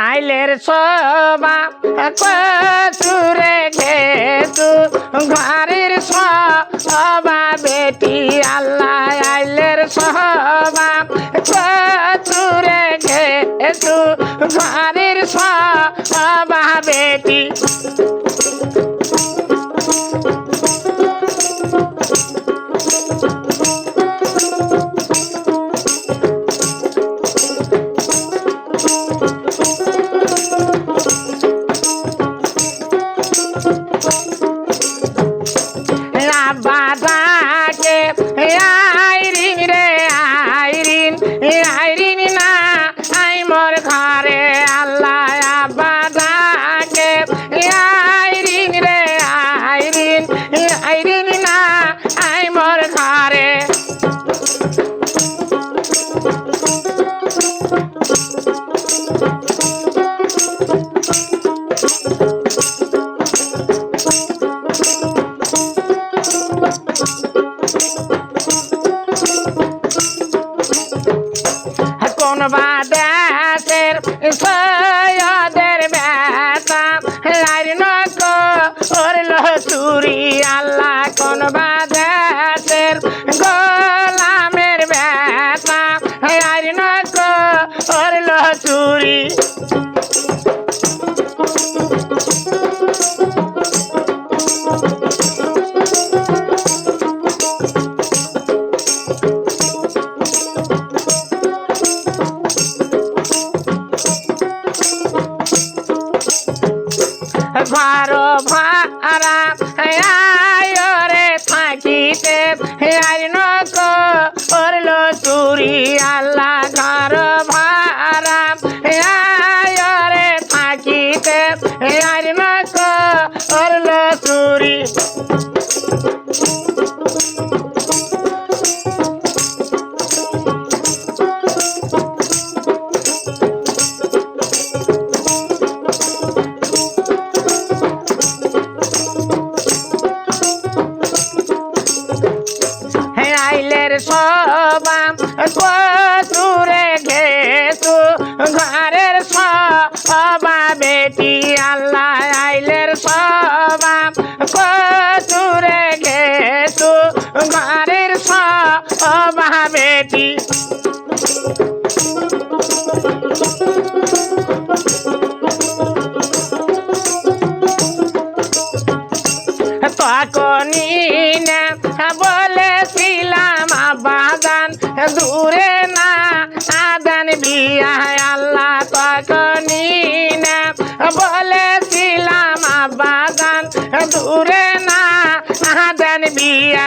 আইলের সবা কচুরে ঘেতু ঘরের সবা বেটি আল্লাহ আইলের সবা কচুরে ঘেতু ঘরের সবা বেটি বাদাকে আইরিন রে আইরিন আইরিন না আই মোর ঘরে আল্লাহ বাদাকে আইরিন রে আইরিন আইরিন না আই মোর ঘরে কোন বাদেশের সৈয়দের বেটা লাইন করল চুরি আল্লাহ কোন বাদেশের গোলামের বেটা লাইন করল চুরি ভারো ভাড়া আয়রে থাকিতে আইন করল চুরি আল্লাহ ঘর ভাড়া আয়রে থাকিতে আইন করল চুরি আইলের সবা কচুরে ঘেতু ঘরের সবা বেটি আল্লাহ আইলের সবা কচুরে ঘেতু ঘরের সবা বেটি তখনই না বলেছিলাম বাগান দূরে না আদান বিয়া আল্লাহ তখনই না বলেছিলাম বাগান দূরে না আদান বিয়া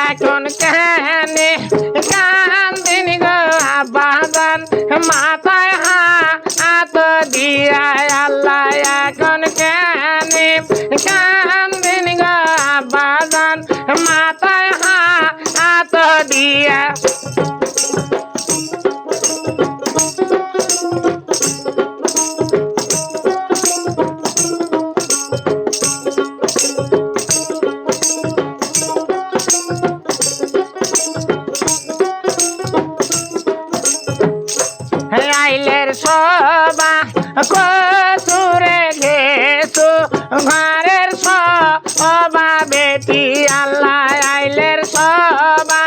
এখন কানে কান্দিন গো বাগান মাথায় হাত দিয়া আল্লাহ এখন কানে কান্দিন গো বাগান মাথায় হাত দিয়া আইলের সবা কচুরে ঘেতু ঘরের সবা বেটি আল্লাহ আইলের সবা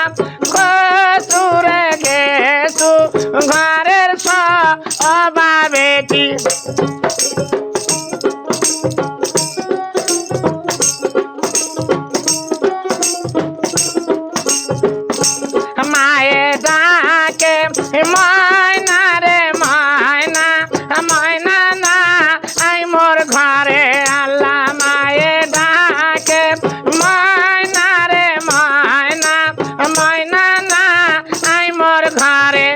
কচুরে ঘেতু ঘরের সবা বেটি মায়ে ডাকে ময়না রে ময়না ময়না না আই মোর ঘরে আল্লাহ মায়ে ডাকে ময়না রে ময়না ময়না না আই মোর ঘরে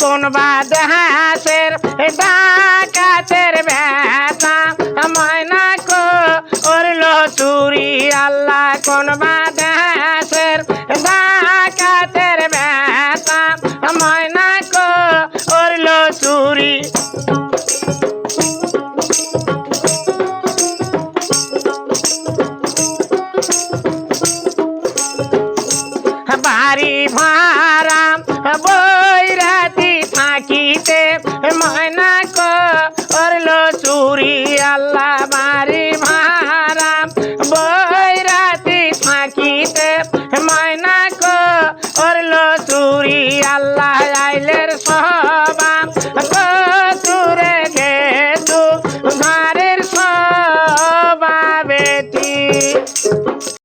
কোন বাদহাসের ডাকাতের বেটা ময়না কোন বাদ